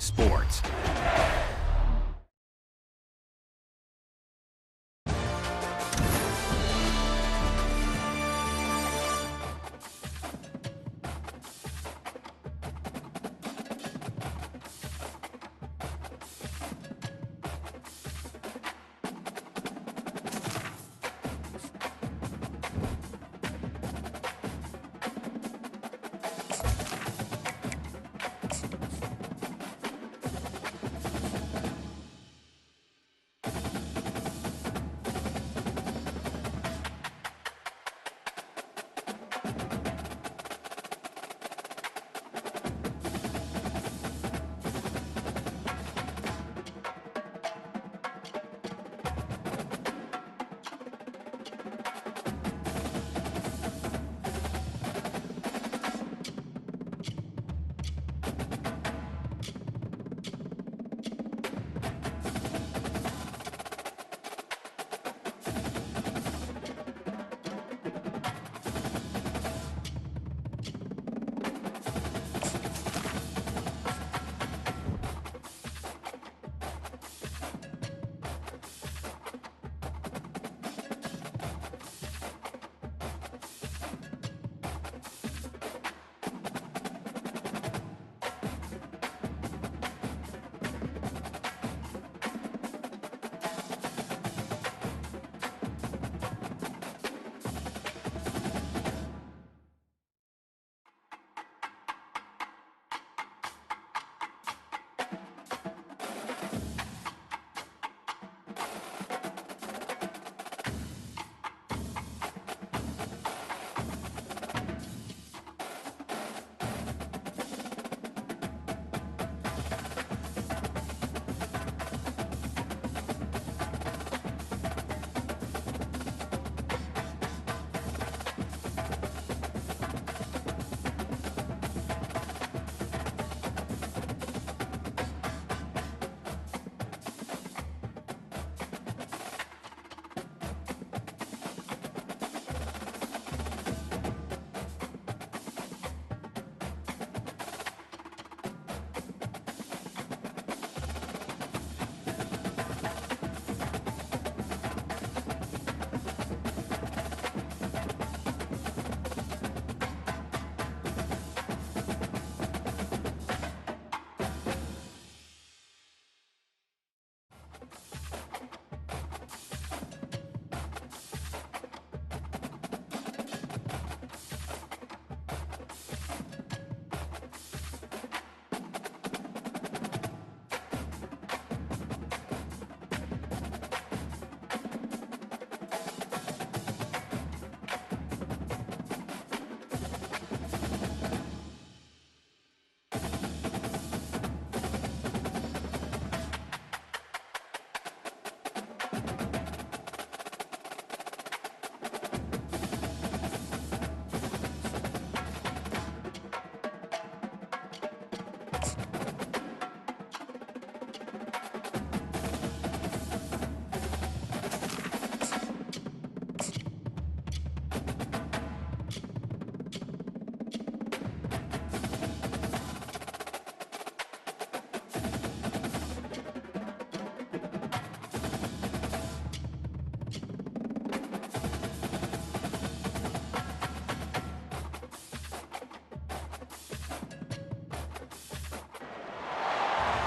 Sports.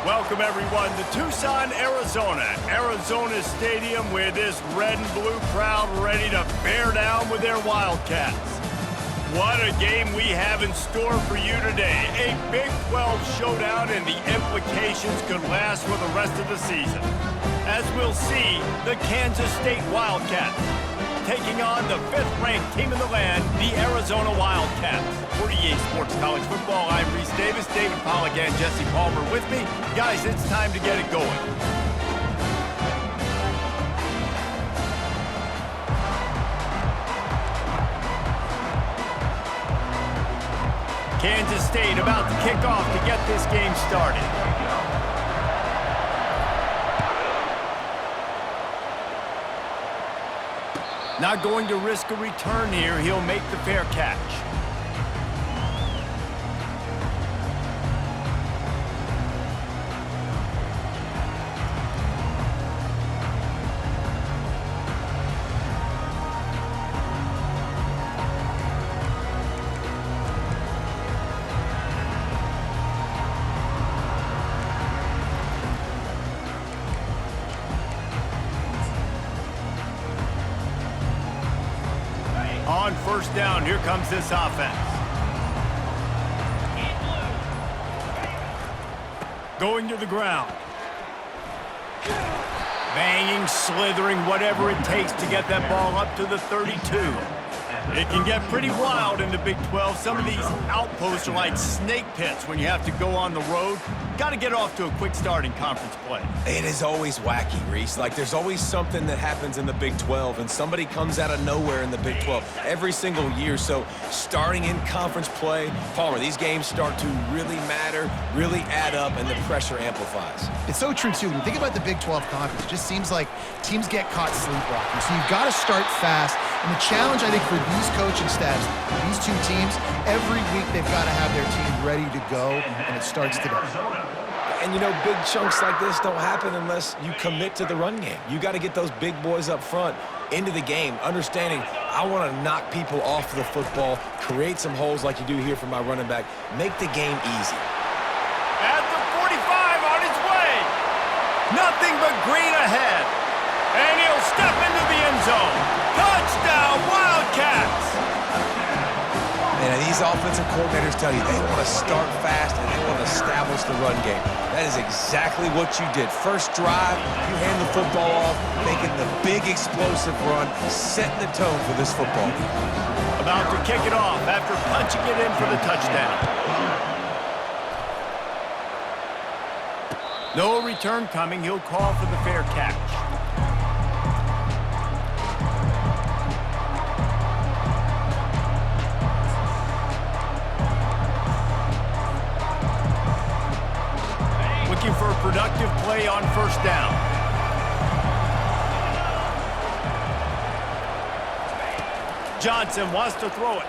Welcome, everyone, to Tucson, Arizona. Arizona's stadium with this red and blue crowd ready to bear down with their Wildcats. What a game we have in store for you today. A Big 12 showdown, and the implications could last for the rest of the season. As we'll see, the Kansas State Wildcats taking on the 5th-ranked team in the land, the Arizona Wildcats. For EA Sports College Football, I'm Reese Davis, David Pollack, and Jesse Palmer with me. Guys, it's time to get it going. Kansas State about to kick off to get this game started. Not going to risk a return here. He'll make the fair catch. first down. Here comes this offense. Going to the ground. Banging, slithering, whatever it takes to get that ball up to the 32. It can get pretty wild in the Big 12. Some of these outposts are like snake pits when you have to go on the road. Got to get off to a quick start in conference play. It is always wacky, Reese. Like, there's always something that happens in the Big 12, and somebody comes out of nowhere in the Big 12 every single year. So starting in conference play, Palmer, these games start to really matter, really add up, and the pressure amplifies. It's so true, too. When you think about the Big 12 conference, it just seems like teams get caught sleepwalking. So you've got to start fast. And the challenge, I think, for these coaching staffs, these two teams, every week they've got to have their team ready to go, and it starts today. And, you know, big chunks like this don't happen unless you commit to the run game. You got to get those big boys up front into the game, understanding I want to knock people off the football, create some holes like you do here for my running back, make the game easy. At the 45 on his way. Nothing but green ahead. And he'll step into the end zone. Touchdown, Wildcats! And these offensive coordinators tell you they want to start fast and they want to establish the run game. That is exactly what you did. First drive, you hand the football off, making the big explosive run, setting the tone for this football game. About to kick it off after punching it in for the touchdown. No return coming. He'll call for the fair catch. Looking for a productive play on first down. Johnson wants to throw it.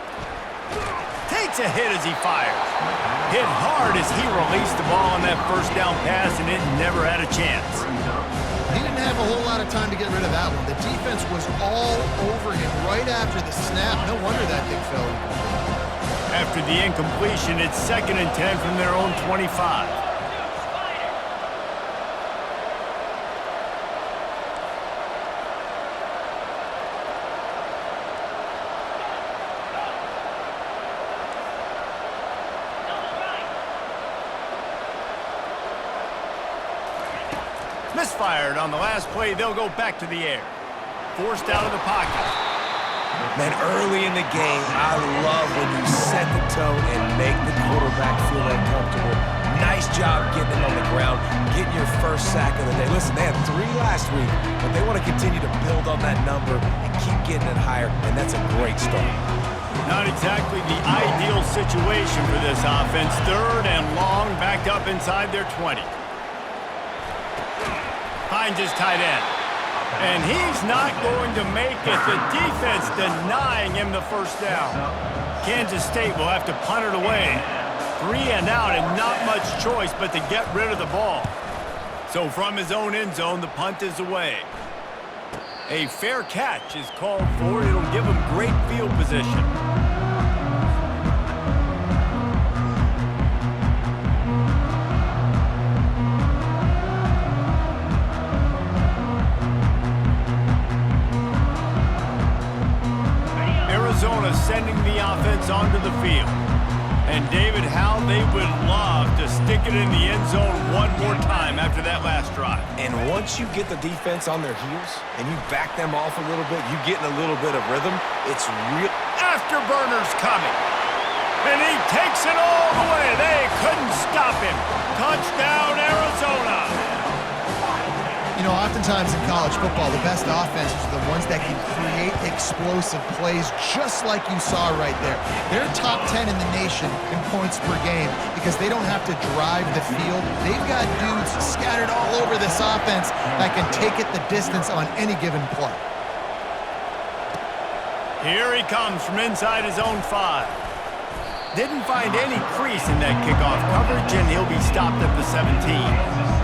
Takes a hit as he fires. Hit hard as he released the ball on that first down pass, and it never had a chance. He didn't have a whole lot of time to get rid of that one. The defense was all over him right after the snap. No wonder that thing fell incomplete. After the incompletion, it's 2nd and 10 from their own 25. Misfired on the last play. They'll go back to the air. Forced out of the pocket. Man, early in the game, I love when you set the tone and make the quarterback feel uncomfortable. Nice job getting him on the ground, getting your first sack of the day. Listen, they had 3 last week, but they want to continue to build on that number and keep getting it higher, and that's a great start. Not exactly the ideal situation for this offense. 3rd and long, backed up inside their 20. Finds his tight end. And he's not going to make it. The defense denying him the first down. Kansas State will have to punt it away. 3 and out and not much choice but to get rid of the ball. So from his own end zone, the punt is away. A fair catch is called for. It'll give him great field position. Arizona sending the offense onto the field. And David, how they would love to stick it in the end zone one more time after that last drive. And once you get the defense on their heels and you back them off a little bit, you get in a little bit of rhythm, it's real. Afterburner's coming. And he takes it all the way. They couldn't stop him. Touchdown, Arizona. You know, oftentimes in college football, the best offenses are the ones that can create explosive plays just like you saw right there. They're top 10 in the nation in points per game because they don't have to drive the field. They've got dudes scattered all over this offense that can take it the distance on any given play. Here he comes from inside his own 5. Didn't find any crease in that kickoff coverage, and he'll be stopped at the 17.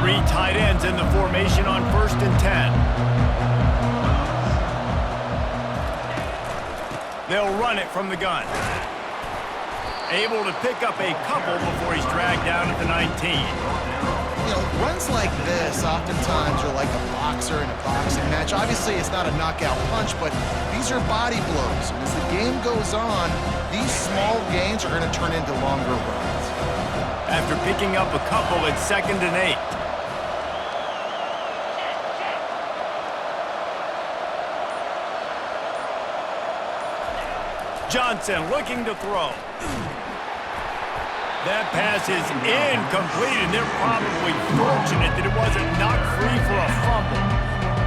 3 tight ends in the formation on 1st and 10. They'll run it from the gun. Able to pick up a couple before he's dragged down at the 19. runs like this oftentimes are like a boxer in a boxing match. Obviously, it's not a knockout punch, but these are body blows. And as the game goes on, these small gains are going to turn into longer runs. After picking up a couple, it's 2nd and 8. Johnson looking to throw. That pass is incomplete, and they're probably fortunate that it wasn't knocked free for a fumble.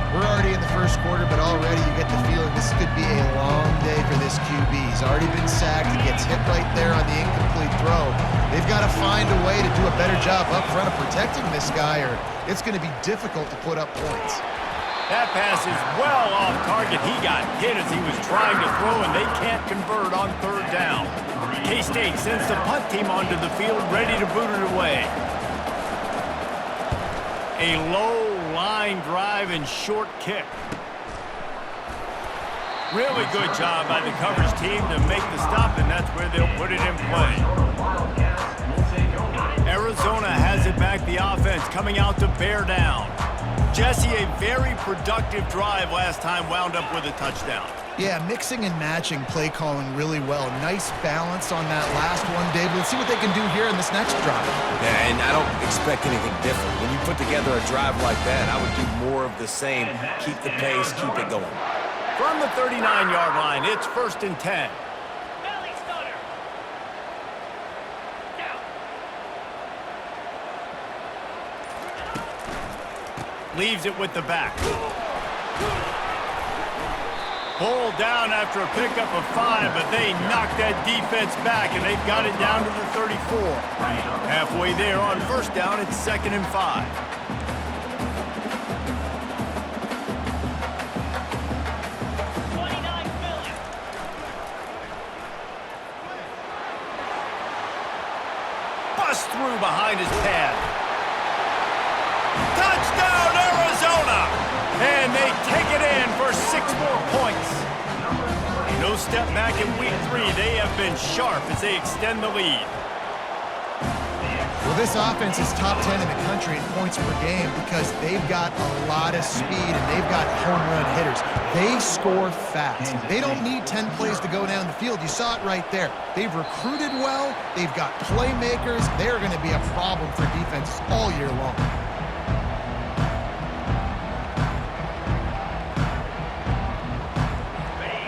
We're already in the first quarter, but already you get the feeling this could be a long day for this QB. He's already been sacked. He gets hit right there on the incomplete throw. They've got to find a way to do a better job up front of protecting this guy, or it's going to be difficult to put up points. That pass is well off target. He got hit as he was trying to throw, and they can't convert on 3rd down. K-State sends the punt team onto the field, ready to boot it away. A low line drive and short kick. Really good job by the coverage team to make the stop, and that's where they'll put it in play. Arizona has it back, the offense coming out to bear down. Jesse, a very productive drive last time, wound up with a touchdown. Yeah, mixing and matching play calling really well. Nice balance on that last one, Dave. Let's see what they can do here in this next drive. Yeah, and I don't expect anything different. When you put together a drive like that, I would do more of the same. Keep the pace, keep it going. From the 39-yard line, it's 1st and 10. Leaves it with the back. Pulled down after a pickup of 5, but they knocked that defense back, and they've got it down to the 34. Halfway there on 1st down, it's 2nd and 5. Bust through behind his pad. Touchdown, Arizona! And they take it in for 6 more points. No step back in week 3. They have been sharp as they extend the lead. Well, this offense is top 10 in the country in points per game because they've got a lot of speed and they've got home run hitters. They score fast. They don't need 10 plays to go down the field. You saw it right there. They've recruited well. They've got playmakers. They're going to be a problem for defenses all year long.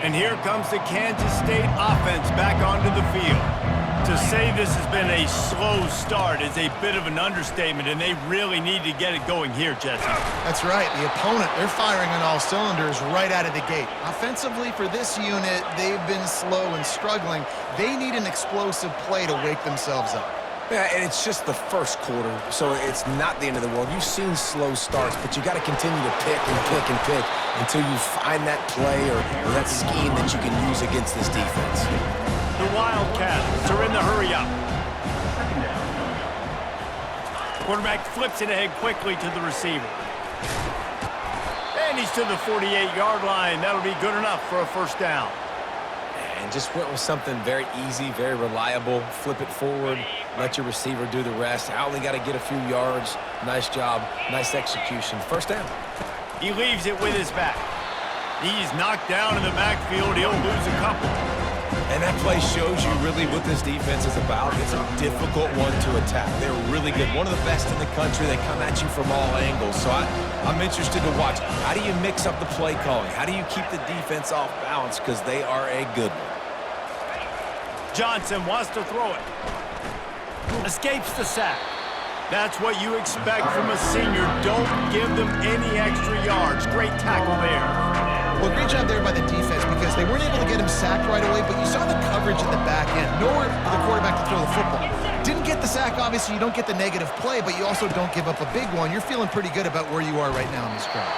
And here comes the Kansas State offense back onto the field. To say this has been a slow start is a bit of an understatement, and they really need to get it going here, Jesse. That's right. The opponent, they're firing on all cylinders right out of the gate. Offensively, for this unit, they've been slow and struggling. They need an explosive play to wake themselves up. Yeah, and it's just the first quarter, so it's not the end of the world. You've seen slow starts, but you got to continue to pick and pick and pick until you find that play or that scheme that you can use against this defense. The Wildcats are in the hurry-up. Quarterback flips it ahead quickly to the receiver. And he's to the 48-yard line. That'll be good enough for a 1st down. And just went with something very easy, very reliable. Flip it forward, let your receiver do the rest. I only got to get a few yards. Nice job, nice execution. 1st down. He leaves it with his back. He's knocked down in the backfield. He'll lose a couple. And that play shows you really what this defense is about. It's a difficult one to attack. They're really good. One of the best in the country. They come at you from all angles. So I'm interested to watch. How do you mix up the play calling? How do you keep the defense off balance? Because they are a good one. Johnson wants to throw it. Escapes the sack. That's what you expect from a senior. Don't give them any extra yards. Great tackle there. Well, great job there by the defense because they weren't able to get him sacked right away, but you saw the coverage at the back end. Nowhere for the quarterback to throw the football. Didn't get the sack, obviously. You don't get the negative play, but you also don't give up a big one. You're feeling pretty good about where you are right now in this drive.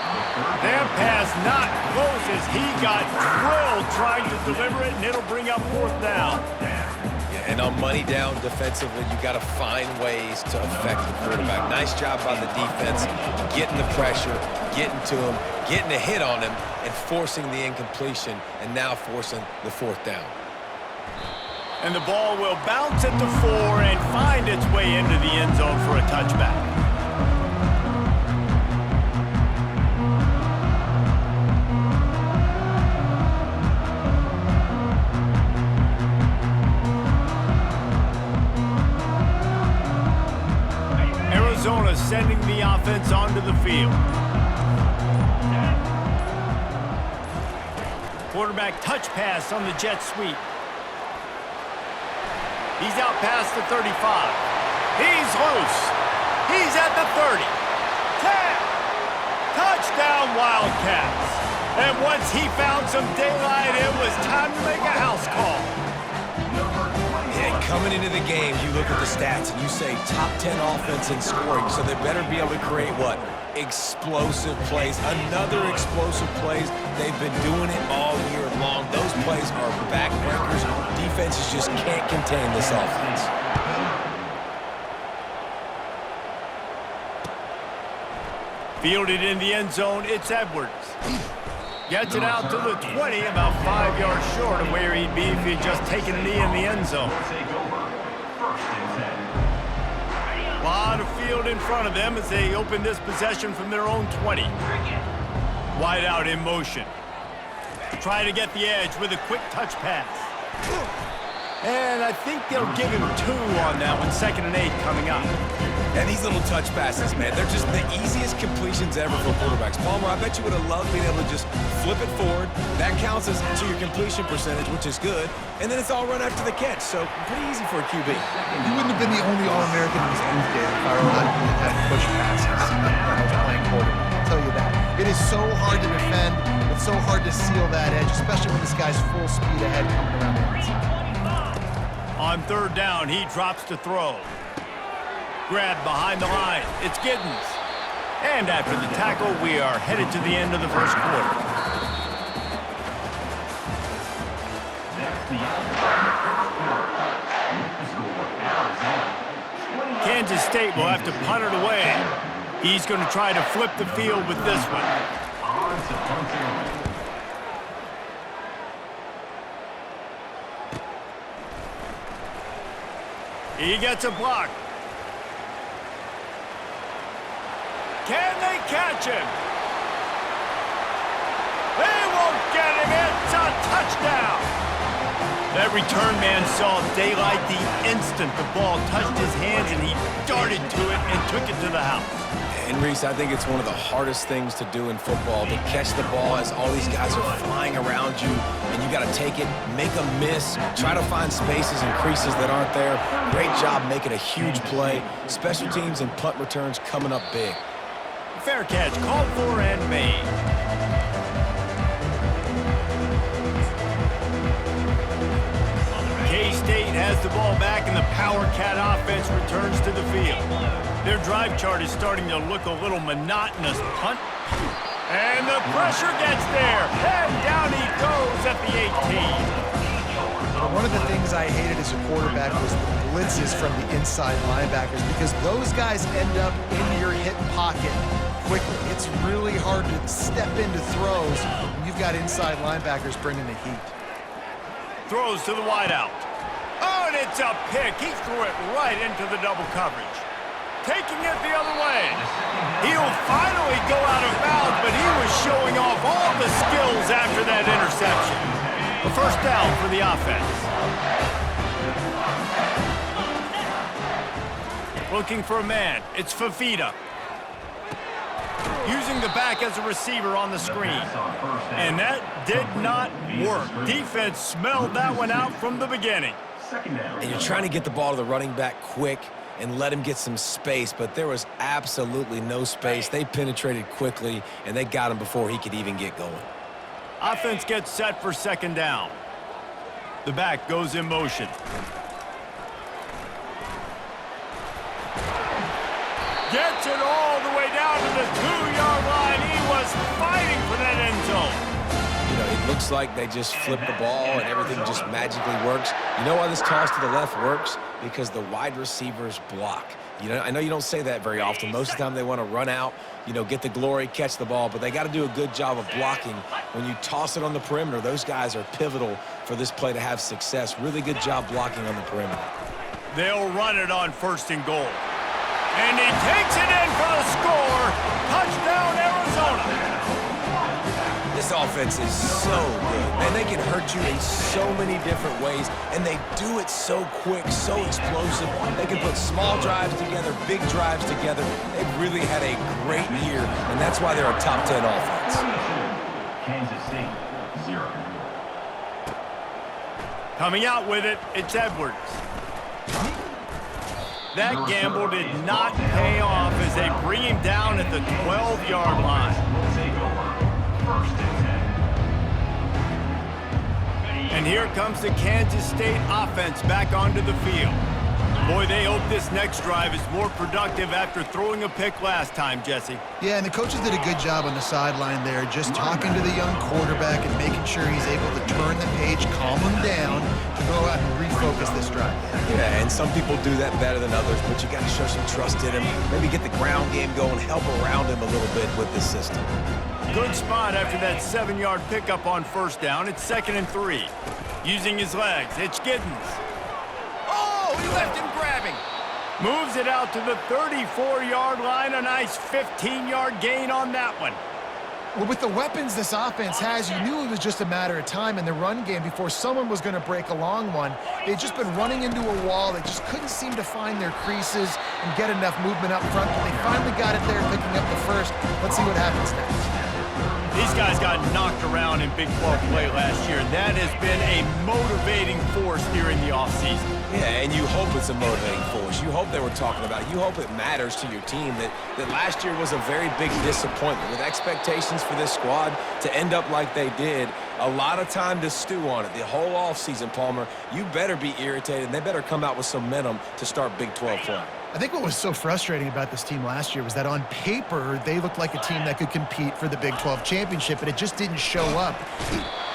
That pass not close as he got drilled trying to deliver it, and it'll bring up 4th down. And on money down defensively, you got to find ways to affect the quarterback. Nice job by the defense, getting the pressure, getting to him, getting a hit on him, and forcing the incompletion, and now forcing the 4th down. And the ball will bounce at the 4 and find its way into the end zone for a touchback. offense onto the field. Quarterback touch pass on the jet sweep. He's out past the 35. He's loose. He's at the 30. 10. Touchdown, Wildcats. And once he found some daylight, it was time to make a house call. Yeah, coming into the game, you look at the stats and you say top 10 offense in scoring, so they better be able to create what? Explosive plays. Another explosive plays. They've been doing it all year long. Those plays are backbreakers. Defenses just can't contain this offense. Fielded in the end zone, it's Edwards. Gets it out to the 20, about 5 yards short of where he'd be if he'd just taken a knee in the end zone. A lot of field in front of them as they open this possession from their own 20. Wide out in motion. Try to get the edge with a quick touch pass. And I think they'll give him 2 on that one, 2nd and 8 coming up. And these little touch passes, man, they're just the easiest completions ever for quarterbacks. Palmer, I bet you would have loved being able to just flip it forward. That counts as to your completion percentage, which is good. And then it's all run after the catch, so pretty easy for a QB. He wouldn't have been the only All-American in his youth days if I were not had push passes when I was playing quarterback. I'll tell you that. It is so hard to defend. It's so hard to seal that edge, especially when this guy's full speed ahead coming around the outside. On 3rd down, he drops to throw. Grab behind the line. It's Giddens. And after the tackle, we are headed to the end of the first quarter. Kansas State will have to punt it away. He's going to try to flip the field with this one. He gets a block. Can they catch him? They won't get him. It's a touchdown. That return man saw daylight the instant the ball touched his hands, and he darted to it and took it to the house. And Reese, I think it's one of the hardest things to do in football, to catch the ball as all these guys are flying around you, and you got to take it, make a miss, try to find spaces and creases that aren't there. Great job making a huge play. Special teams and punt returns coming up big. Fair catch, called for and made. K-State has the ball back, and the Power Cat offense returns to the field. Their drive chart is starting to look a little monotonous. Punt. And the pressure gets there. And down he goes at the 18. One of the things I hated as a quarterback was the blitzes from the inside linebackers, because those guys end up in your hip pocket quickly. It's really hard to step into throws when you've got inside linebackers bringing the heat. Throws to the wideout. Oh, and it's a pick. He threw it right into the double coverage. Taking it the other way. He'll finally go out of bounds, but he was showing off all the skills after that interception. A first down for the offense. Looking for a man. It's Fafita. Using the back as a receiver on the screen. And that did not work. Defense smelled that one out from the beginning. And you're trying to get the ball to the running back quick and let him get some space, but there was absolutely no space. They penetrated quickly, and they got him before he could even get going. Offense gets set for 2nd down. The back goes in motion. Gets it all the way down to the 2-yard line. He was fighting for that end zone. You know, it looks like they just flip the ball and everything just magically works. You know why this toss to the left works? Because the wide receivers block. You know, I know you don't say that very often. Most of the time they want to run out, you know, get the glory, catch the ball, but they got to do a good job of blocking. When you toss it on the perimeter, those guys are pivotal for this play to have success. Really good job blocking on the perimeter. They'll run it on 1st and goal. And he takes it in for the score. Touchdown, Arizona. This This offense is so good, and they can hurt you in so many different ways, and they do it so quick, so explosive. They can put small drives together, big drives together. They've really had a great year, and that's why they're a top 10 offense. Kansas State, 0. Coming out with it, it's Edwards. That gamble did not pay off as they bring him down at the 12-yard line. And here comes the Kansas State offense back onto the field. Boy, they hope this next drive is more productive after throwing a pick last time, Jesse. Yeah, and the coaches did a good job on the sideline there, just talking to the young quarterback and making sure he's able to turn the page, calm him down, to go out and refocus this drive. Yeah, and some people do that better than others, but you got to show some trust in him. Maybe get the ground game going, help around him a little bit with this system. Good spot after that 7-yard pickup on first down. It's 2nd and 3. Using his legs, it's Giddens. Oh, he left him grabbing. Moves it out to the 34-yard line. A nice 15-yard gain on that one. Well, with the weapons this offense has, you knew it was just a matter of time in the run game before someone was going to break a long one. They'd just been running into a wall. They just couldn't seem to find their creases and get enough movement up front, but they finally got it there, picking up the first. Let's see what happens next. These guys got knocked around in Big 12 play last year. That has been a motivating force during the offseason. Yeah, and you hope it's a motivating force. You hope they were talking about it. You hope it matters to your team that last year was a very big disappointment. With expectations for this squad to end up like they did, a lot of time to stew on it. The whole offseason, Palmer, you better be irritated. They better come out with some momentum to start Big 12 play. I think what was so frustrating about this team last year was that on paper, they looked like a team that could compete for the Big 12 championship, but it just didn't show up.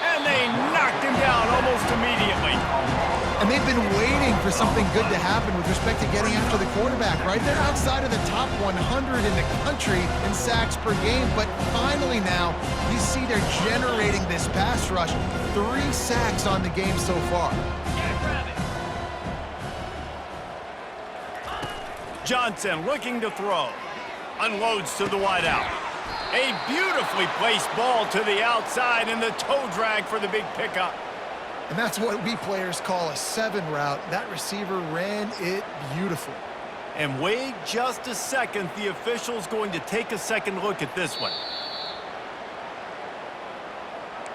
And they knocked him down almost immediately. And they've been waiting for something good to happen with respect to getting after the quarterback, right? They're outside of the top 100 in the country in sacks per game, but finally now, you see they're generating this pass rush. 3 sacks on the game so far. Johnson looking to throw. Unloads to the wideout. A beautifully placed ball to the outside and the toe drag for the big pickup. And that's what we players call a 7 route. That receiver ran it beautiful. And wait just a second. The official's going to take a second look at this one.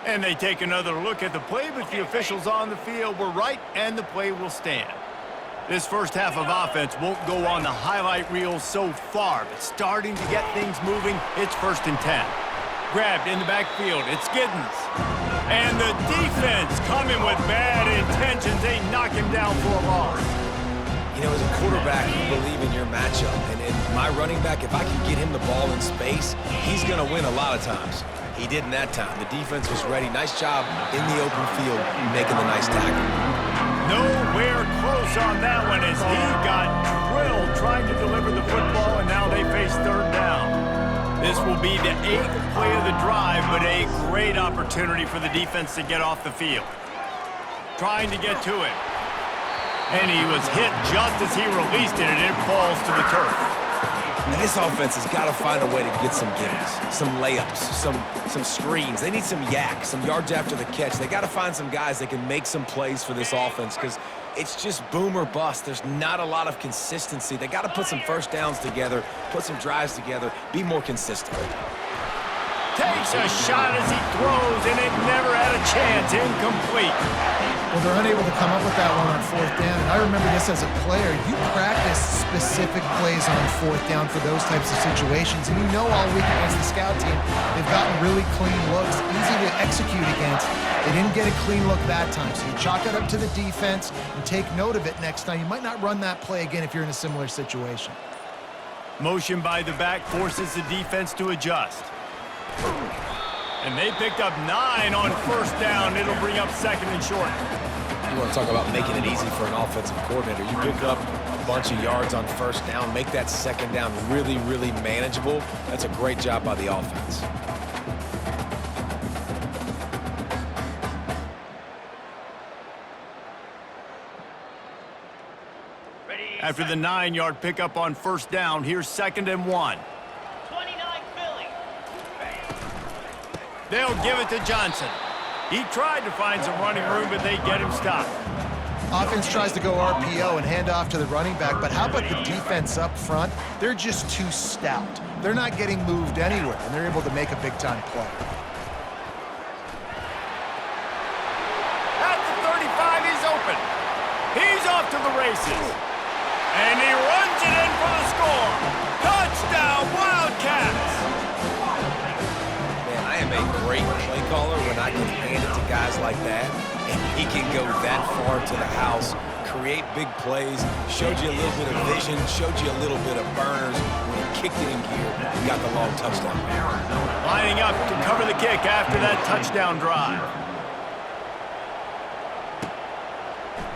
And they take another look at the play, but the officials on the field were right, and the play will stand. This first half of offense won't go on the highlight reel so far, but starting to get things moving, it's 1st and 10. Grabbed in the backfield, it's Giddens. And the defense coming with bad intentions. They knock him down for a loss. You know, as a quarterback, you believe in your matchup. And my running back, if I can get him the ball in space, he's going to win a lot of times. He didn't that time. The defense was ready. Nice job in the open field, making the nice tackle. Nowhere close on that one as he got drilled trying to deliver the football, and now they face 3rd down. This will be the 8th play of the drive, but a great opportunity for the defense to get off the field. Trying to get to it. And he was hit just as he released it, and it falls to the turf. And this offense has got to find a way to get some gimmicks, some layups, some screens. They need some yak, some yards after the catch. They got to find some guys that can make some plays for this offense because it's just boom or bust. There's not a lot of consistency. They got to put some first downs together, put some drives together, be more consistent. Takes a shot as he throws, and it never had a chance. Incomplete. Well, they're unable to come up with that one on 4th down. And I remember this as a player. You practice specific plays on 4th down for those types of situations. And you know all week against the scout team, they've gotten really clean looks, easy to execute against. They didn't get a clean look that time. So you chalk it up to the defense and take note of it next time. You might not run that play again if you're in a similar situation. Motion by the back forces the defense to adjust. And they picked up 9 on 1st down. It'll bring up 2nd and short. You want to talk about making it easy for an offensive coordinator. You pick up a bunch of yards on 1st down, make that 2nd down really, really manageable. That's a great job by the offense. After the 9-yard pickup on 1st down, here's 2nd and 1. They'll give it to Johnson. He tried to find some running room, but they get him stopped. Offense tries to go RPO and hand off to the running back, but how about the defense up front? They're just too stout. They're not getting moved anywhere, and they're able to make a big-time play. At the 35, he's open. He's off to the races. And he runs it in for the score. Touchdown, Wildcats! Man, I am a great play caller when I can hand it to guys like that, and he can go that far to the house, create big plays, showed you a little bit of vision, showed you a little bit of burners. When he kicked it in gear, he got the long touchdown. Lining up to cover the kick after that touchdown drive.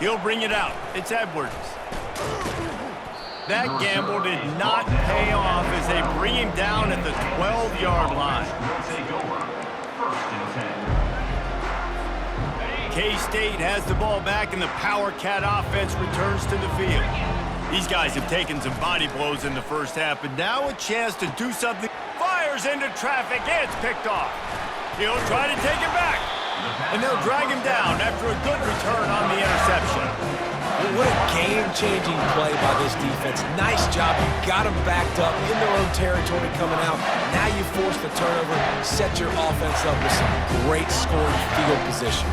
He'll bring it out. It's Edwards. That gamble did not pay off as they bring him down at the 12-yard line. K-State has the ball back, and the Power Cat offense returns to the field. These guys have taken some body blows in the first half, but now a chance to do something. Fires into traffic. It's picked off. He'll try to take it back, and they'll drag him down after a good return on the interception. What a game-changing play by this defense. Nice job. You got them backed up in their own territory coming out. Now you force the turnover, set your offense up with some great scoring field position.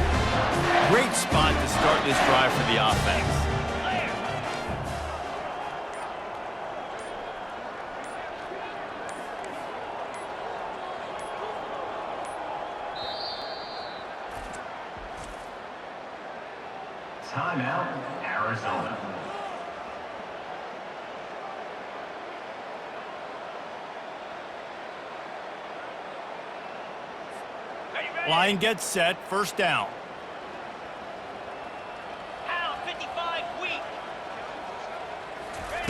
Great spot to start this drive for the offense. Timeout, Arizona. Line gets set, first down. Pound 55 weak.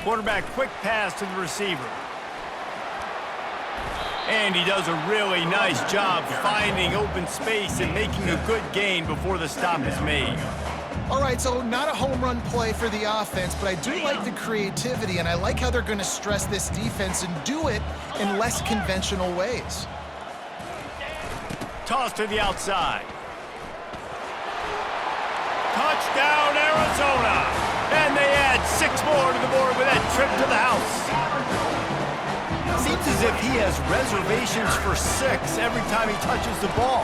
Quarterback quick pass to the receiver. And he does a really nice job finding open space and making a good gain before the stop is made. All right, so not a home run play for the offense, but I do like the creativity, and I like how they're going to stress this defense and do it in less conventional ways. Toss to the outside. Touchdown, Arizona! And they add 6 more to the board with that trip to the house. Seems as if he has reservations for 6 every time he touches the ball.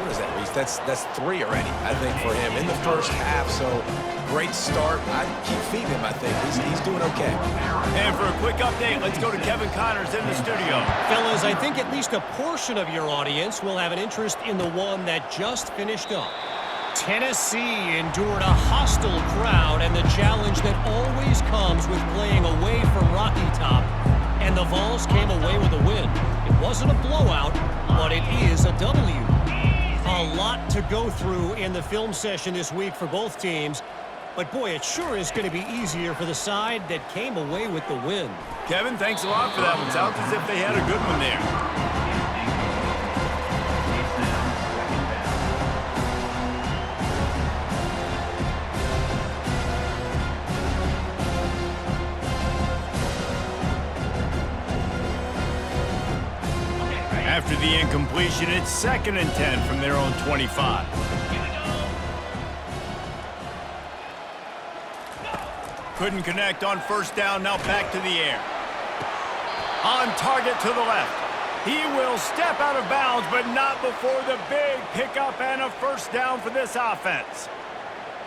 What is that, Reese? That's 3 already, I think, for him in the first half. So great start. I'd keep feeding him, I think. He's doing okay. And for a quick update, let's go to Kevin Connors in the studio. Fellas, I think at least a portion of your audience will have an interest in the one that just finished up. Tennessee endured a hostile crowd and the challenge that always comes with playing away from Rocky Top. And the Vols came away with a win. It wasn't a blowout, but it is a W. A lot to go through in the film session this week for both teams. But boy, it sure is going to be easier for the side that came away with the win. Kevin, thanks a lot for that one. Sounds as if they had a good one there. After the incompletion, it's 2nd and 10 from their own 25. Couldn't connect on first down, now back to the air. On target to the left. He will step out of bounds, but not before the big pickup and a first down for this offense.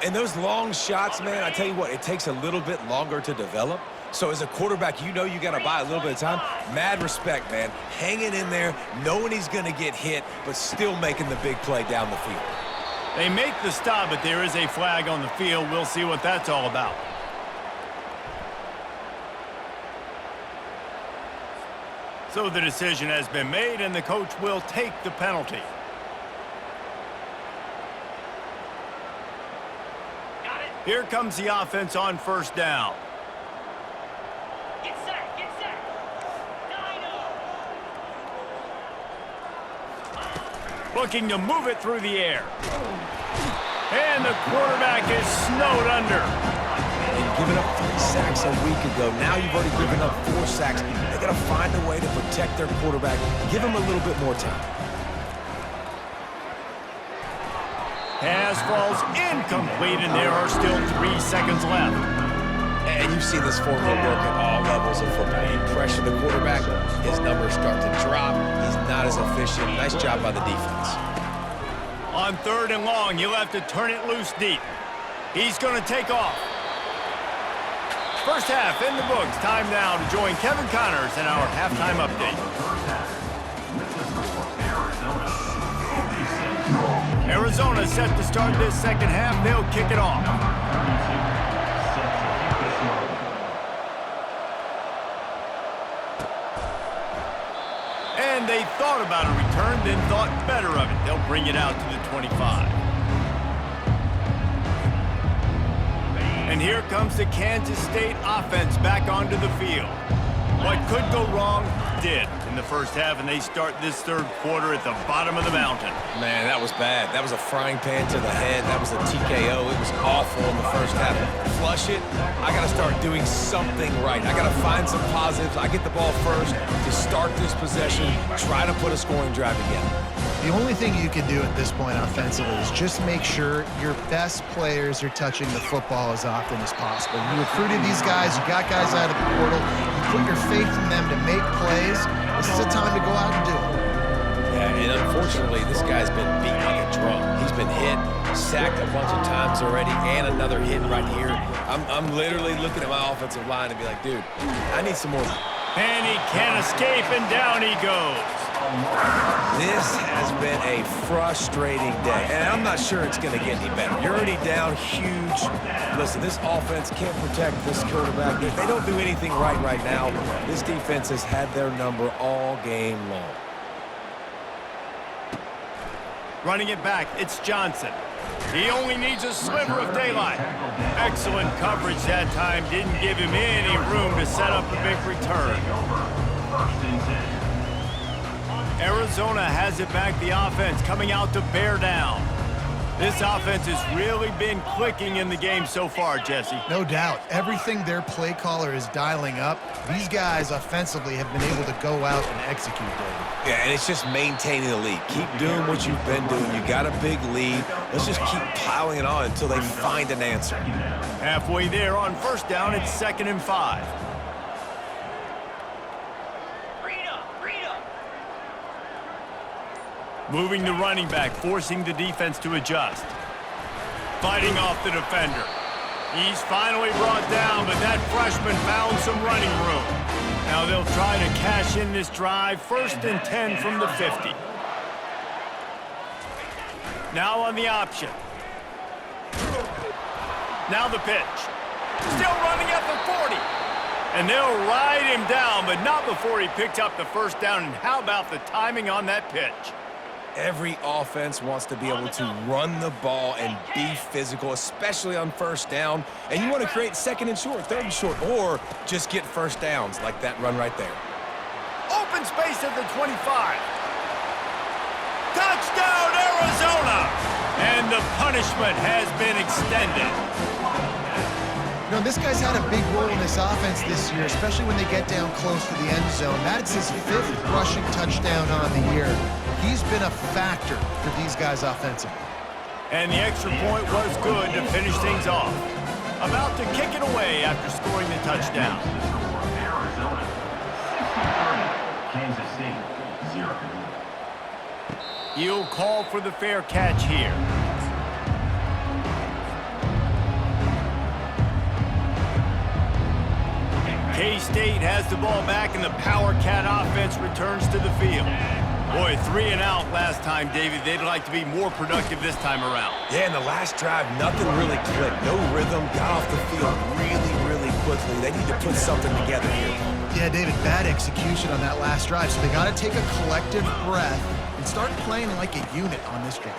And those long shots, man, I tell you what, it takes a little bit longer to develop. So as a quarterback, you know you got to buy a little bit of time. Mad respect, man. Hanging in there, knowing he's going to get hit, but still making the big play down the field. They make the stop, but there is a flag on the field. We'll see what that's all about. So the decision has been made, and the coach will take the penalty. Here comes the offense on first down. Get set, get set. 9-0. Looking to move it through the air. And the quarterback is snowed under. They've given up 3 sacks a week ago. Now you've already given up 4 sacks. They got to find a way to protect their quarterback. Give him a little bit more time. Pass falls incomplete, and there are still 3 seconds left. And you've seen this formula work at all levels of football. You pressure the quarterback, his numbers start to drop. He's not as efficient. Nice job by the defense. On 3rd and long, you'll have to turn it loose deep. He's going to take off. First half in the books. Time now to join Kevin Connors in our halftime update. Arizona set to start this second half. They'll kick it off. And they thought about a return, then thought better of it. They'll bring it out to the 25. And here comes the Kansas State offense back onto the field. What could go wrong did in the first half, and they start this 3rd quarter at the bottom of the mountain. Man, that was bad. That was a frying pan to the head. That was a TKO. It was awful in the first half. Flush it. I got to start doing something right. I got to find some positives. I get the ball first to start this possession, try to put a scoring drive together. The only thing you can do at this point offensively is just make sure your best players are touching the football as often as possible. You recruited these guys, you got guys out of the portal, you put your faith in them to make plays. This is a time to go out and do it. Yeah, and unfortunately, this guy's been beat like a drum. He's been hit, sacked a bunch of times already, and another hit right here. I'm literally looking at my offensive line and be like, dude, I need some more. And he can't escape, and down he goes. This has been a frustrating day, and I'm not sure it's going to get any better. You're already down huge. Listen, this offense can't protect this quarterback. If they don't do anything right now, this defense has had their number all game long. Running it back, it's Johnson. He only needs a sliver of daylight. Excellent coverage that time. Didn't give him any room to set up a big return. Arizona has it back, the offense coming out to bear down. This offense has really been clicking in the game so far, Jesse. No doubt. Everything their play caller is dialing up, these guys offensively have been able to go out and execute, David. Yeah, and it's just maintaining the lead. Keep doing what you've been doing. You got a big lead. Let's just keep piling it on until they find an answer. Halfway there on 1st down, it's 2nd and 5. Moving the running back, forcing the defense to adjust. Fighting off the defender. He's finally brought down, but that freshman found some running room. Now they'll try to cash in this drive. 1st and 10 from the 50. Now on the option. Now the pitch. Still running at the 40. And they'll ride him down, but not before he picked up the 1st down. And how about the timing on that pitch? Every offense wants to be able to run the ball and be physical, especially on 1st down. And you want to create 2nd and short, 3rd and short, or just get 1st downs like that run right there. Open space at the 25. Touchdown, Arizona! And the punishment has been extended. You know, this guy's had a big role in this offense this year, especially when they get down close to the end zone. That's his 5th rushing touchdown on the year. He's been a factor for these guys offensively. And the extra point was good to finish things off. About to kick it away after scoring the touchdown. Arizona. Kansas State, 0. He'll call for the fair catch here. K-State has the ball back, and the Power Cat offense returns to the field. Boy, 3 and out last time, David. They'd like to be more productive this time around. Yeah, in the last drive, nothing really clicked. No rhythm, got off the field really quickly. They need to put something together here. Yeah, David, bad execution on that last drive, so they got to take a collective breath and start playing like a unit on this drive.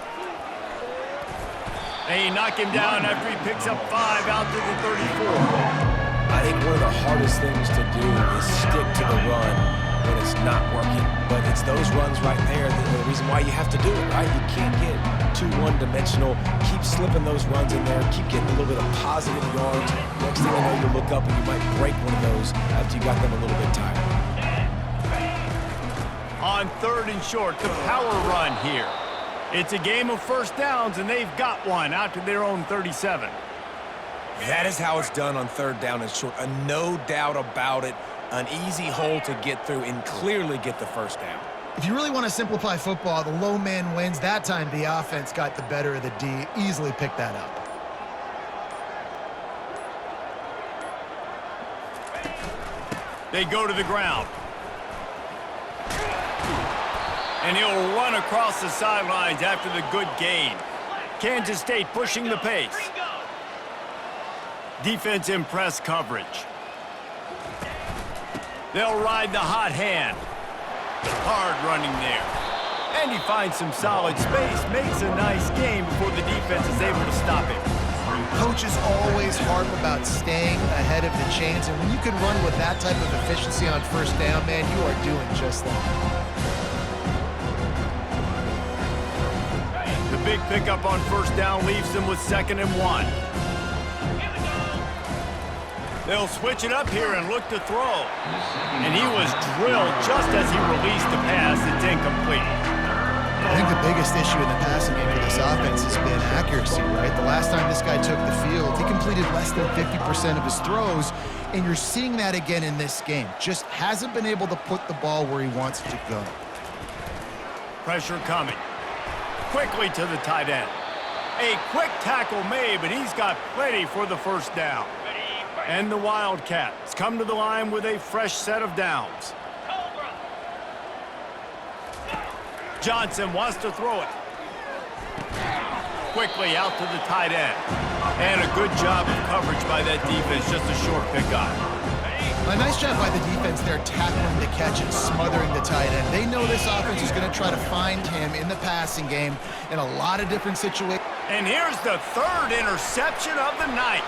They knock him down after he picks up 5 out to the 34. I think one of the hardest things to do is stick to the run when it's not working. But it's those runs right there that are the reason why you have to do it, right? You can't get too one-dimensional. Keep slipping those runs in there. Keep getting a little bit of positive yards. Next thing you know, you look up and you might break one of those after you got them a little bit tired. On 3rd and short, the power run here. It's a game of first downs, and they've got one out to their own 37. That is how it's done on third down and short. No doubt about it. An easy hole to get through and clearly get the first down. If you really want to simplify football, the low man wins. That time the offense got the better of the D. Easily picked that up. They go to the ground. And he'll run across the sidelines after the good gain. Kansas State pushing the pace. Defense in press coverage. They'll ride the hot hand. Hard running there. And he finds some solid space, makes a nice game before the defense is able to stop him. Coaches always harp about staying ahead of the chains, and when you can run with that type of efficiency on first down, man, you are doing just that. The big pickup on first down leaves them with 2nd and 1. They'll switch it up here and look to throw. And he was drilled just as he released the pass. It's incomplete. I think the biggest issue in the passing game for this offense has been accuracy, right? The last time this guy took the field, he completed less than 50% of his throws, and you're seeing that again in this game. Just hasn't been able to put the ball where he wants it to go. Pressure coming. Quickly to the tight end. A quick tackle made, but he's got plenty for the first down. And the Wildcats come to the line with a fresh set of downs. Johnson wants to throw it. Quickly out to the tight end. And a good job of coverage by that defense, just a short pickup. A nice job by the defense there, tackling the catch and smothering the tight end. They know this offense is going to try to find him in the passing game in a lot of different situations. And here's the 3rd interception of the night.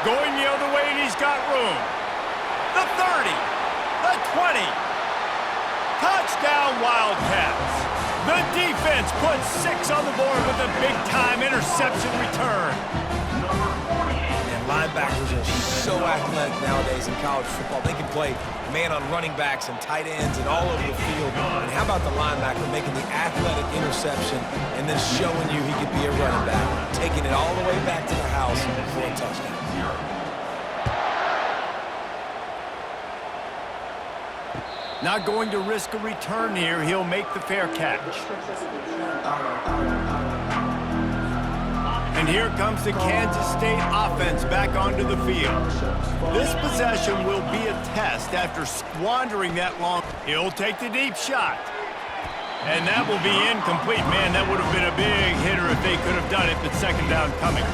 Going the other way, and he's got room. The 30, the 20. Touchdown, Wildcats. The defense puts 6 on the board with a big-time interception return. And linebackers are so athletic nowadays in college football. They can play man on running backs and tight ends and all over the field. And how about the linebacker making the athletic interception and then showing you he could be a running back, taking it all the way back to the house for a touchdown. Not going to risk a return here. He'll make the fair catch. And here comes the Kansas State offense back onto the field. This possession will be a test after squandering that long. He'll take the deep shot. And that will be incomplete. Man, that would have been a big hitter if they could have done it, but 2nd down coming.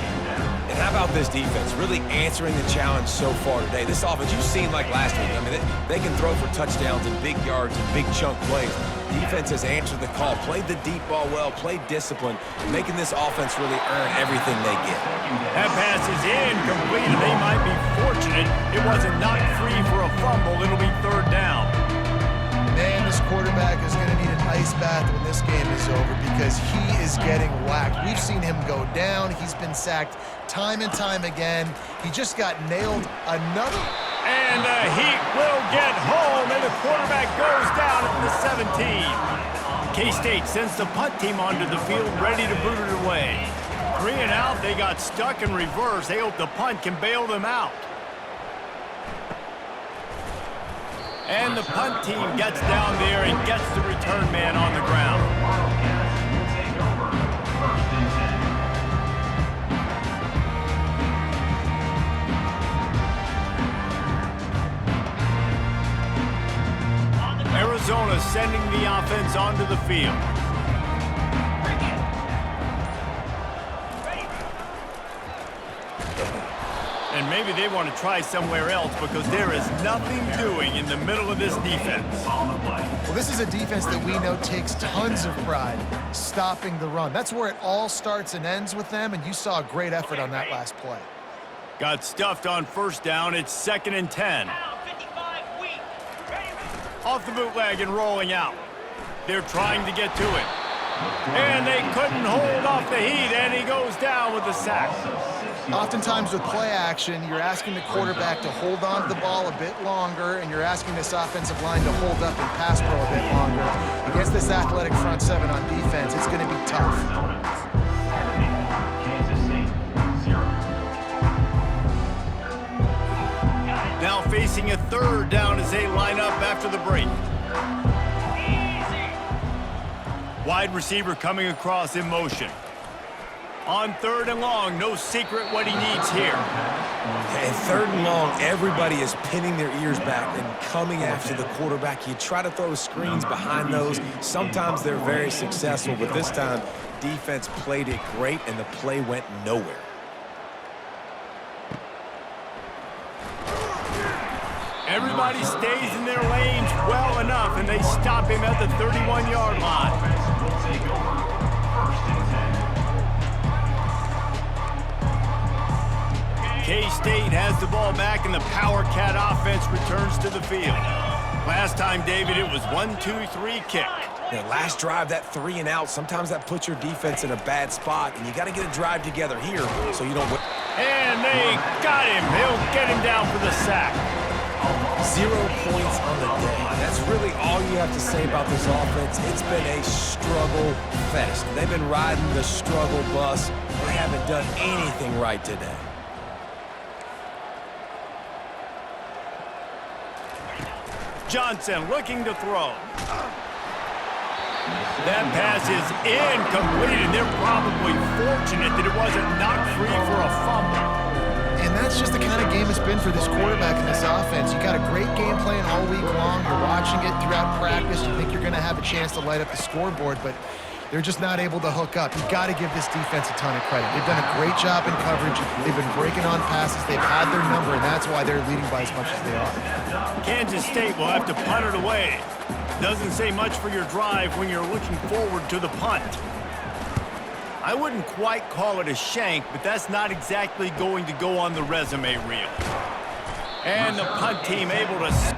And how about this defense really answering the challenge so far today? This offense, you've seen like last week. I mean, they can throw for touchdowns and big yards and big chunk plays. Defense has answered the call, played the deep ball well, played discipline, making this offense really earn everything they get. That pass is incomplete, and they might be fortunate it wasn't knocked free for a fumble. It'll be 3rd down. Man, this quarterback is going to need an ice bath when this game is over because he is getting whacked. We've seen him go down. He's been sacked time and time again. He just got nailed another. And the Heat will get home, and the quarterback goes down at the 17. K-State sends the punt team onto the field, ready to boot it away. 3 and out, they got stuck in reverse. They hope the punt can bail them out. And the punt team gets down there and gets the return man on the ground. Arizona sending the offense onto the field. And maybe they want to try somewhere else because there is nothing doing in the middle of this defense. Well, this is a defense that we know takes tons of pride stopping the run. That's where it all starts and ends with them, and you saw a great effort on that last play. Got stuffed on first down. It's 2nd and 10. Off the bootleg and rolling out. They're trying to get to it. And they couldn't hold off the heat, and he goes down with the sack. Oftentimes with play action, you're asking the quarterback to hold on to the ball a bit longer, and you're asking this offensive line to hold up and pass pro a bit longer. Against this athletic front seven on defense, it's going to be tough. Now facing a third down as they line up after the break. Wide receiver coming across in motion. On 3rd and long, no secret what he needs here. And 3rd and long, everybody is pinning their ears back and coming after the quarterback. You try to throw screens behind those. Sometimes they're very successful, but this time, defense played it great, and the play went nowhere. Everybody stays in their lanes well enough, and they stop him at the 31-yard line. K-State has the ball back, and the Power Cat offense returns to the field. Last time, David, it was 1-2-3 kick. Yeah, last drive, that 3 and out, sometimes that puts your defense in a bad spot, and you got to get a drive together here so you don't win. And they got him. They'll get him down for the sack. 0 points on the day. That's really all you have to say about this offense. It's been a struggle fest. They've been riding the struggle bus. They haven't done anything right today. Johnson looking to throw. That pass is incomplete, and they're probably fortunate that it wasn't knocked free for a fumble. And that's just the kind of game it's been for this quarterback in this offense. You got a great game plan all week long. You're watching it throughout practice. You think you're going to have a chance to light up the scoreboard, but they're just not able to hook up. You've got to give this defense a ton of credit. They've done a great job in coverage. They've been breaking on passes. They've had their number, and that's why they're leading by as much as they are. Kansas State will have to punt it away. Doesn't say much for your drive when you're looking forward to the punt. I wouldn't quite call it a shank, but that's not exactly going to go on the resume reel. And the punt team able to...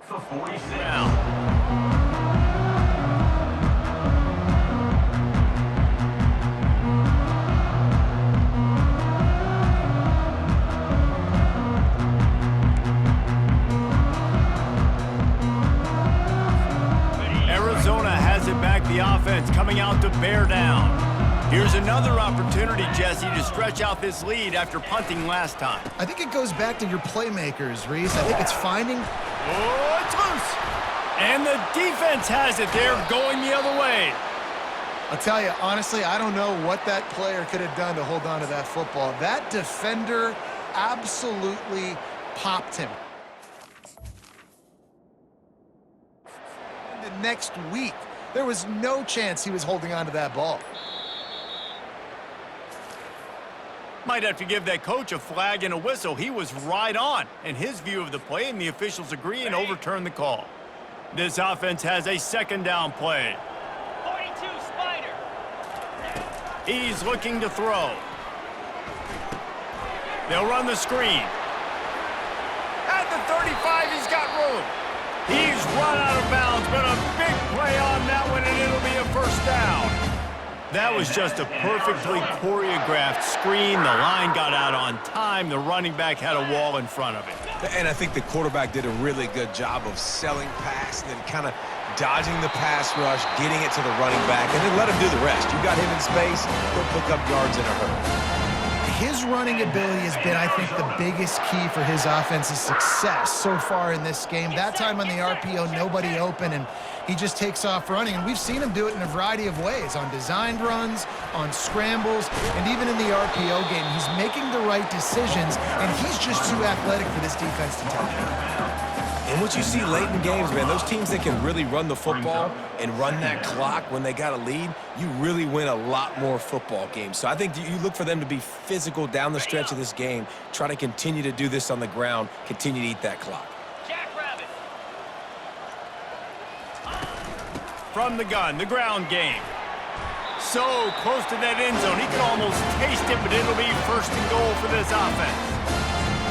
The 46. Arizona has it back, the offense coming out to bear down. Here's another opportunity, Jesse, to stretch out this lead after punting last time. I think it goes back to your playmakers, Reese. I think it's finding... Oh, it's loose. And the defense has it. They're going the other way. I'll tell you, honestly, I don't know what that player could have done to hold on to that football. That defender absolutely popped him. The next week, there was no chance he was holding on to that ball. Might have to give that coach a flag and a whistle. He was right on in his view of the play, and the officials agree and overturn the call. This offense has a second down play. 42, Spider. He's looking to throw. They'll run the screen. At the 35, he's got room. He's run out of bounds, but a big play on that one, and it'll be a first down. That was just a perfectly choreographed screen. The line got out on time. The running back had a wall in front of it. And I think the quarterback did a really good job of selling pass and then kind of dodging the pass rush, getting it to the running back, and then let him do the rest. You got him in space, he'll pick up yards in a hurry. His running ability has been, I think, the biggest key for his offense's success so far in this game. That time on the RPO, nobody open, and he just takes off running. And we've seen him do it in a variety of ways, on designed runs, on scrambles, and even in the RPO game. He's making the right decisions, and he's just too athletic for this defense to touch him. And what you see late in games, man, those teams that can really run the football and run that clock when they got a lead, you really win a lot more football games. So I think you look for them to be physical down the stretch of this game, try to continue to do this on the ground, continue to eat that clock. Jackrabbit. From the gun, the ground game. So close to that end zone, he can almost taste it, but it'll be first and goal for this offense.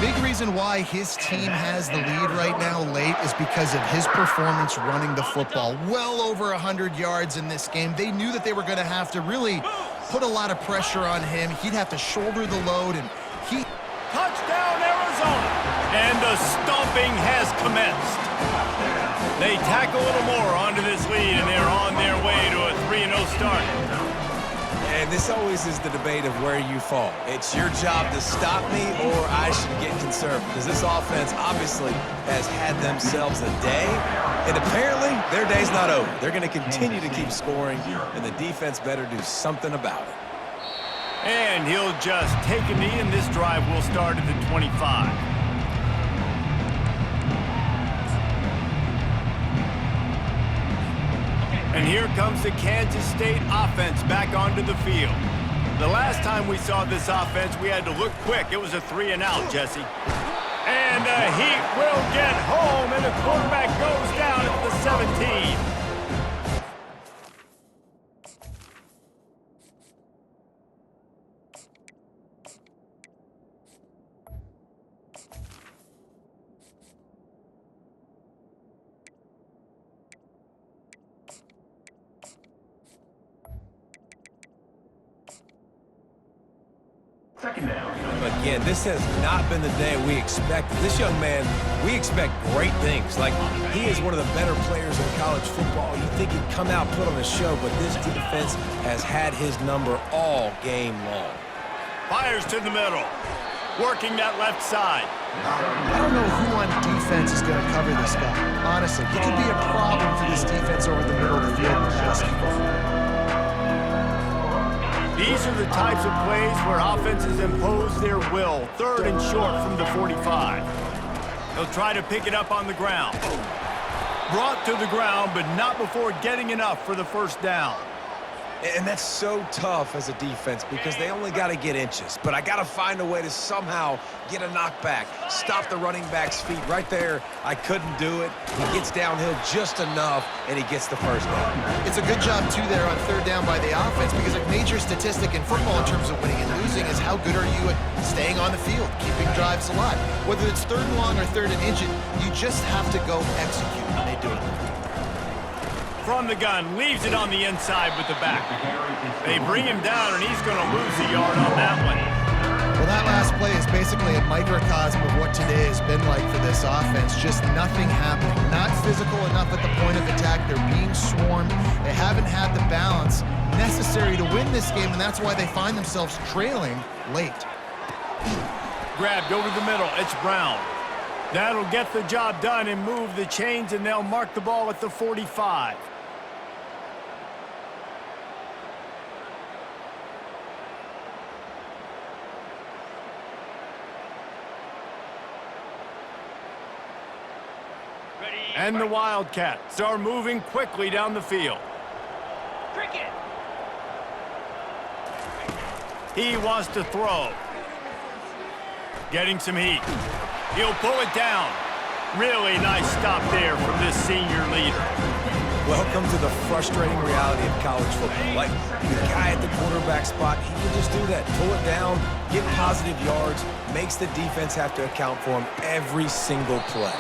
Big reason why his team has the lead right now late is because of his performance running the football. Well over 100 yards in this game. They knew that they were going to have to really put a lot of pressure on him. He'd have to shoulder the load, and he... Touchdown, Arizona! And the stomping has commenced. They tack a little more onto this lead, and they're on their way to a 3-0 start. And this always is the debate of where you fall. It's your job to stop me, or I should get conservative. Because this offense obviously has had themselves a day, and apparently their day's not over. They're going to continue to keep scoring, and the defense better do something about it. And he'll just take a knee, and this drive will start at the 25. And here comes the Kansas State offense back onto the field. The last time we saw this offense, we had to look quick. It was a 3-and-out, Jesse. And the Heat will get home, and the quarterback goes down at the 17. Second down. Again, this has not been the day we expected. This young man, we expect great things. Like, he is one of the better players in college football. You think he'd come out, put on a show, but this defense has had his number all game long. Fires to the middle. Working that left side. I don't know who on defense is going to cover this guy. Honestly, he could be a problem for this defense over the middle of the field in basketball. These are the types of plays where offenses impose their will. Third and short from the 45. They'll try to pick it up on the ground. Brought to the ground, but not before getting enough for the first down. And that's so tough as a defense because they only got to get inches. But I got to find a way to somehow get a knockback, stop the running back's feet. Right there, I couldn't do it. He gets downhill just enough, and he gets the first down. It's a good job, too, there on third down by the offense because a major statistic in football in terms of winning and losing is how good are you at staying on the field, keeping drives alive. Whether it's third and long or third and inches, you just have to go execute, and they do it. From the gun, leaves it on the inside with the back. They bring him down, and he's going to lose a yard on that one. Well, that last play is basically a microcosm of what today has been like for this offense. Just nothing happening. Not physical enough at the point of attack. They're being swarmed. They haven't had the balance necessary to win this game, and that's why they find themselves trailing late. Grabbed over the middle. It's Brown. That'll get the job done and move the chains, and they'll mark the ball at the 45. And the Wildcats are moving quickly down the field. Cricket. He wants to throw. Getting some heat. He'll pull it down. Really nice stop there from this senior leader. Welcome to the frustrating reality of college football. Like, the guy at the quarterback spot, he can just do that. Pull it down, get positive yards, makes the defense have to account for him every single play.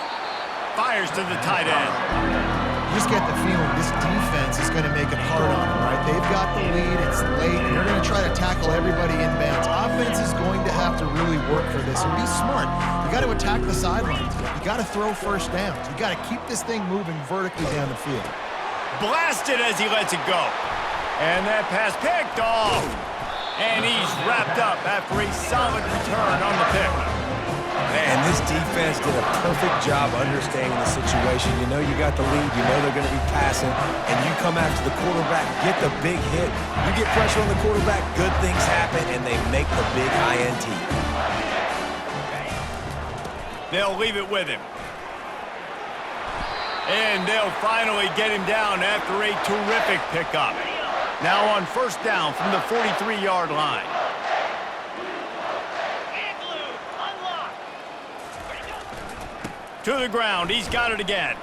Fires to the tight end. You just get the feeling this defense is going to make it hard on them, right? They've got the lead, it's late, and they're going to try to tackle everybody inbounds. Offense is going to have to really work for this and be smart. You got to attack the sidelines. You got to throw first downs. You got to keep this thing moving vertically down the field. Blasted as he lets it go. And that pass picked off. And he's wrapped up after a solid return on the pick. Man, this defense did a perfect job understanding the situation. You know you got the lead. You know they're going to be passing. And you come after the quarterback, get the big hit. You get pressure on the quarterback, good things happen, and they make the big INT. They'll leave it with him. And they'll finally get him down after a terrific pickup. Now on first down from the 43-yard line. To the ground. He's got it again.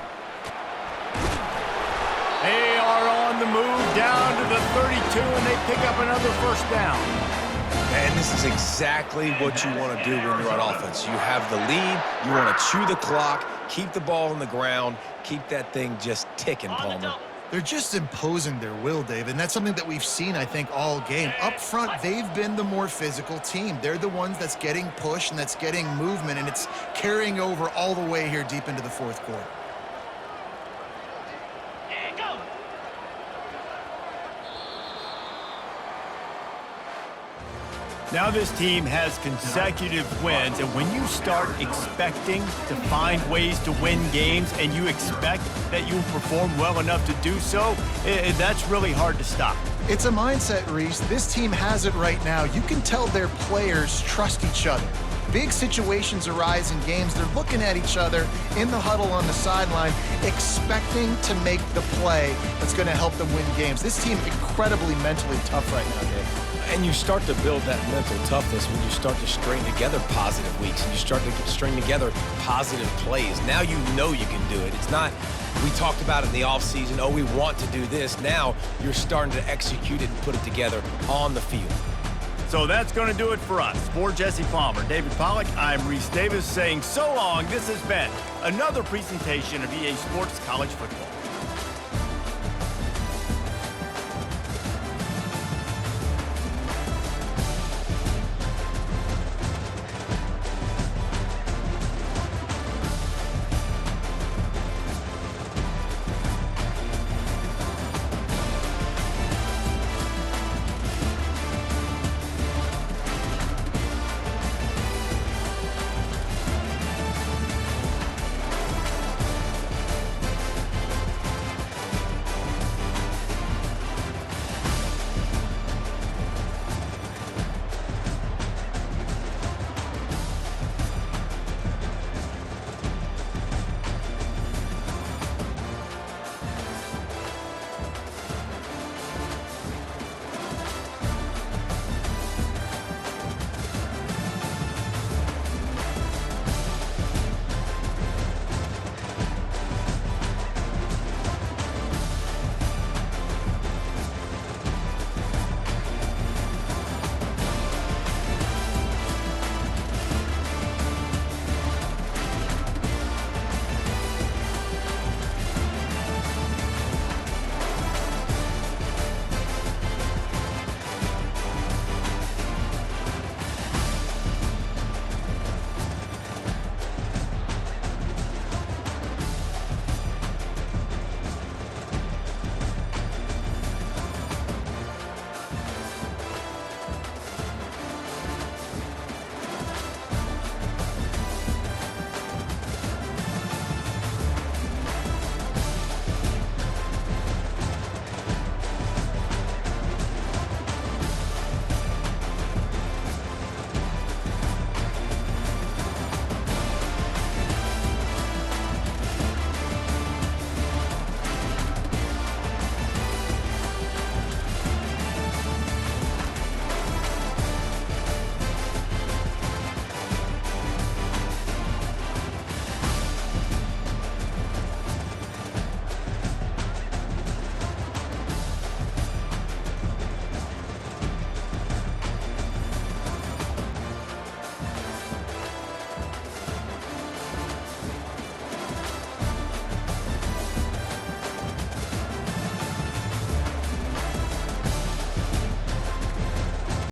They are on the move down to the 32, and they pick up another first down. And this is exactly what you want to do when you're on offense. You have the lead. You want to chew the clock, keep the ball on the ground, keep that thing just ticking, Palmer. They're just imposing their will, Dave, and that's something that we've seen, I think, all game. Up front, they've been the more physical team. They're the ones that's getting pushed and that's getting movement, and it's carrying over all the way here deep into the fourth quarter. Now this team has consecutive wins, and when you start expecting to find ways to win games and you expect that you'll perform well enough to do so, that's really hard to stop. It's a mindset, Reese. This team has it right now. You can tell their players trust each other. Big situations arise in games. They're looking at each other in the huddle on the sideline, expecting to make the play that's going to help them win games. This team incredibly mentally tough right now, Dave. And you start to build that mental toughness when you start to string together positive weeks and you start to string together positive plays. Now you know you can do it. It's not, we talked about it in the offseason, oh, we want to do this. Now you're starting to execute it and put it together on the field. So that's going to do it for us. For Jesse Palmer, David Pollack, I'm Reese Davis saying so long. This has been another presentation of EA Sports College Football.